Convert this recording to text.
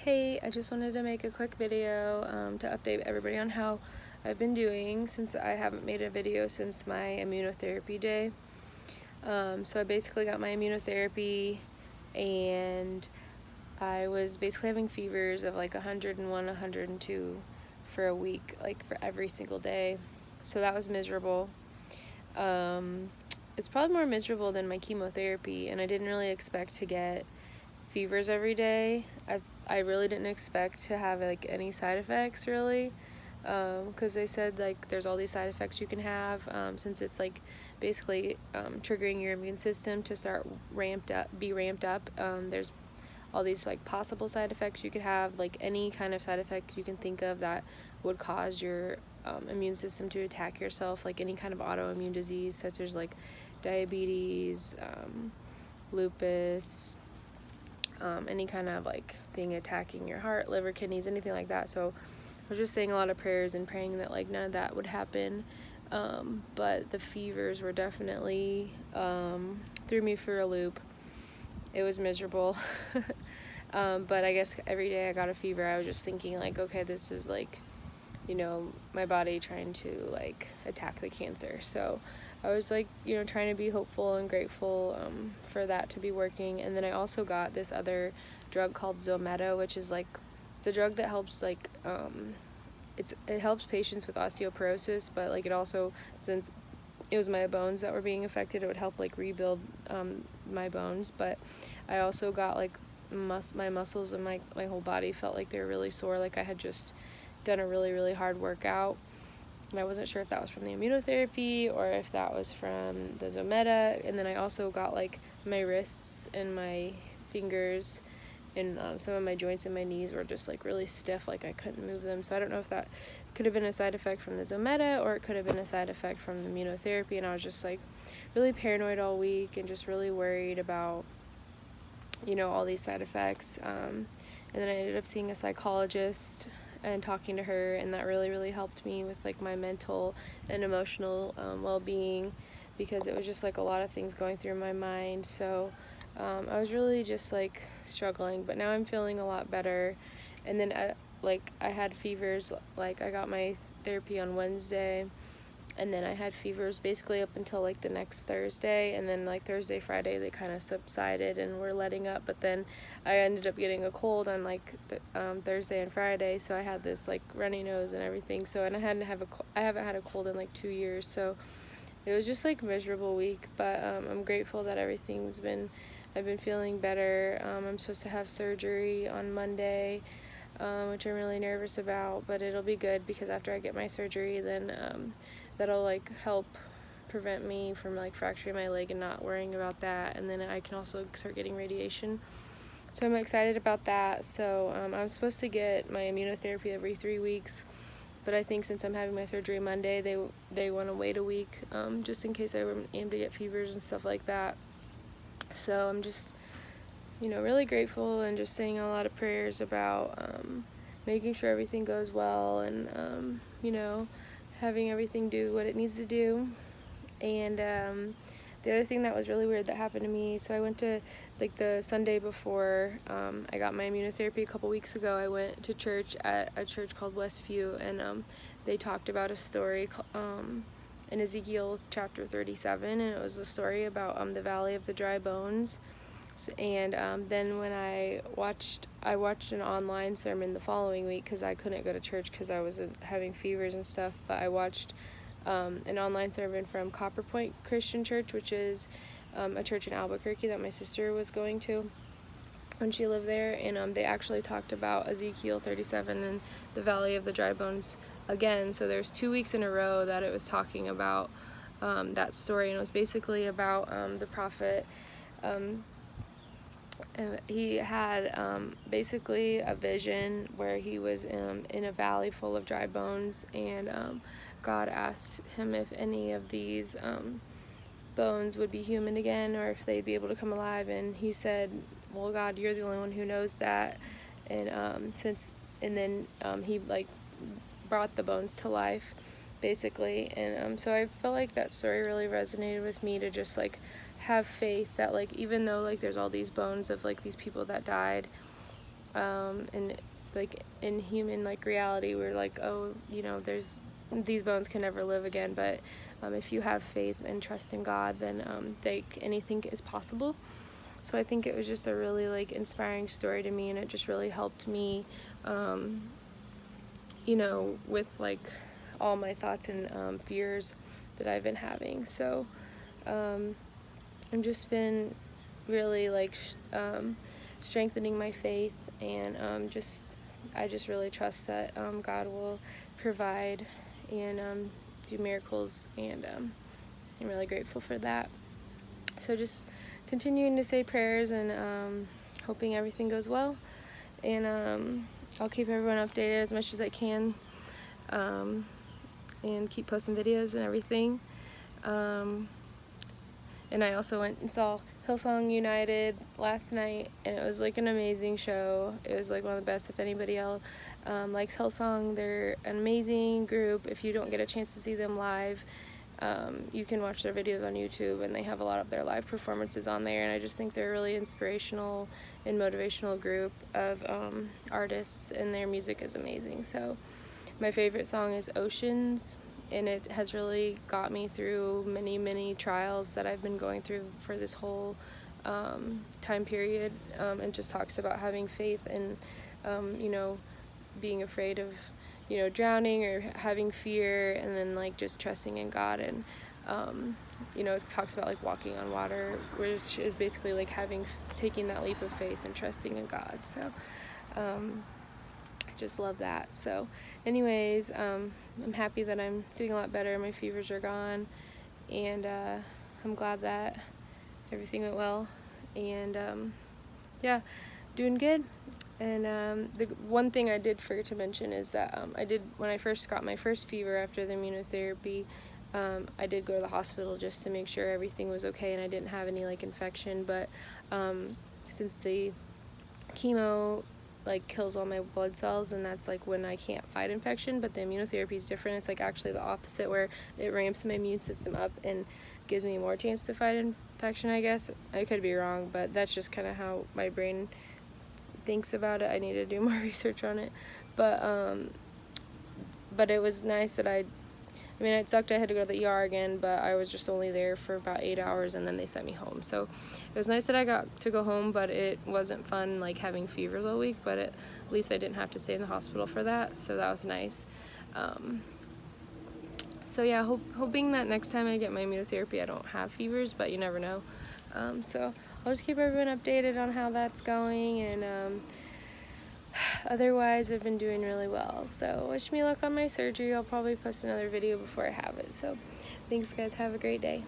Hey, I just wanted to make a quick video to update everybody on how I've been doing since I haven't made a video since my immunotherapy day. So I basically got my immunotherapy and I was basically having fevers of like 101, 102 for a week, like for every single day. So that was miserable. It's probably more miserable than my chemotherapy, and I didn't really expect to get fevers every day. I really didn't expect to have like any side effects really, because they said like there's all these side effects you can have since it's like basically triggering your immune system to start be ramped up. There's all these like possible side effects you could have, like any kind of side effect you can think of that would cause your immune system to attack yourself, like any kind of autoimmune disease such as like diabetes, lupus, any kind of like thing attacking your heart, liver, kidneys, anything like that. So I was just saying a lot of prayers and praying that like none of that would happen. But the fevers were definitely threw me for a loop. It was miserable. But I guess every day I got a fever, I was just thinking like, okay, this is like, my body trying to like attack the cancer. So I was like, trying to be hopeful and grateful for that to be working. And then I also got this other drug called Zometa, which is like, it's a drug that helps like, it helps patients with osteoporosis, but like it also, since it was my bones that were being affected, it would help like rebuild my bones. But I also got like my muscles and my whole body felt like they were really sore, like I had just done a really hard workout, and I wasn't sure if that was from the immunotherapy or if that was from the Zometa. And then I also got like my wrists and my fingers and some of my joints in my knees were just like really stiff, like I couldn't move them. So I don't know if that could have been a side effect from the Zometa or it could have been a side effect from the immunotherapy. And I was just like really paranoid all week and just really worried about all these side effects. And then I ended up seeing a psychologist and talking to her, and that really helped me with like my mental and emotional well-being, because it was just like a lot of things going through my mind. So I was really just like struggling, but now I'm feeling a lot better. And then I had fevers, like I got my therapy on Wednesday, and then I had fevers basically up until like the next Thursday, and then like Thursday, Friday they kind of subsided and were letting up. But then I ended up getting a cold on like Thursday and Friday, so I had this like runny nose and everything. So, and I haven't had a cold in like 2 years, so it was just like a miserable week. But I'm grateful that I've been feeling better. I'm supposed to have surgery on Monday, which I'm really nervous about, but it'll be good because after I get my surgery, then that'll like help prevent me from like fracturing my leg and not worrying about that. And then I can also start getting radiation, so I'm excited about that. So I'm supposed to get my immunotherapy every 3 weeks, but I think since I'm having my surgery Monday, they want to wait a week just in case I am to get fevers and stuff like that. So I'm just really grateful and just saying a lot of prayers about making sure everything goes well, and having everything do what it needs to do. And the other thing that was really weird that happened to me, so I went to like the Sunday before I got my immunotherapy a couple weeks ago, I went to church at a church called Westview, and they talked about a story in Ezekiel chapter 37, and it was a story about the Valley of the Dry Bones. And then when I watched an online sermon the following week, because I couldn't go to church because I was having fevers and stuff, but I watched an online sermon from Copper Point Christian Church, which is a church in Albuquerque that my sister was going to when she lived there. And they actually talked about Ezekiel 37 and the Valley of the Dry Bones again. So there's 2 weeks in a row that it was talking about that story, and it was basically about the prophet. He had basically a vision where he was in a valley full of dry bones, and God asked him if any of these bones would be human again, or if they'd be able to come alive. And he said, well, God, you're the only one who knows that. And then he like brought the bones to life basically. And so I felt like that story really resonated with me, to just like have faith that like even though like there's all these bones of like these people that died, and like in human like reality, we're like, oh, you know, these bones can never live again, but if you have faith and trust in God, then anything is possible. So I think it was just a really like inspiring story to me, and it just really helped me, you know, with like all my thoughts and fears that I've been having. So I've just been really like strengthening my faith, and I just really trust that God will provide and do miracles, and I'm really grateful for that. So just continuing to say prayers, and hoping everything goes well, and I'll keep everyone updated as much as I can, and keep posting videos and everything. And I also went and saw Hillsong United last night, and it was like an amazing show. It was like one of the best. If anybody else likes Hillsong, they're an amazing group. If you don't get a chance to see them live, you can watch their videos on YouTube, and they have a lot of their live performances on there, and I just think they're a really inspirational and motivational group of artists, and their music is amazing. So my favorite song is Oceans, and it has really got me through many trials that I've been going through for this whole time period, and just talks about having faith and you know, being afraid of, you know, drowning or having fear, and then like just trusting in God, and you know, it talks about like walking on water, which is basically like taking that leap of faith and trusting in God. So I just love that. So anyways, I'm happy that I'm doing a lot better. My fevers are gone, and I'm glad that everything went well, and yeah, doing good. And the one thing I did forget to mention is that when I first got my first fever after the immunotherapy, I did go to the hospital just to make sure everything was okay and I didn't have any like infection, but since the chemo like kills all my blood cells, and that's like when I can't fight infection, but the immunotherapy is different. It's like actually the opposite, where it ramps my immune system up and gives me more chance to fight infection, I guess. I could be wrong, but that's just kind of how my brain thinks about it. I need to do more research on it, but it was nice that I mean, it sucked I had to go to the ER again, but I was just only there for about 8 hours, and then they sent me home. So it was nice that I got to go home, but it wasn't fun like having fevers all week, but at least I didn't have to stay in the hospital for that, so that was nice. So yeah, hoping that next time I get my immunotherapy I don't have fevers, but you never know. So I'll just keep everyone updated on how that's going, and otherwise I've been doing really well. So wish me luck on my surgery. I'll probably post another video before I have it. So thanks guys, have a great day.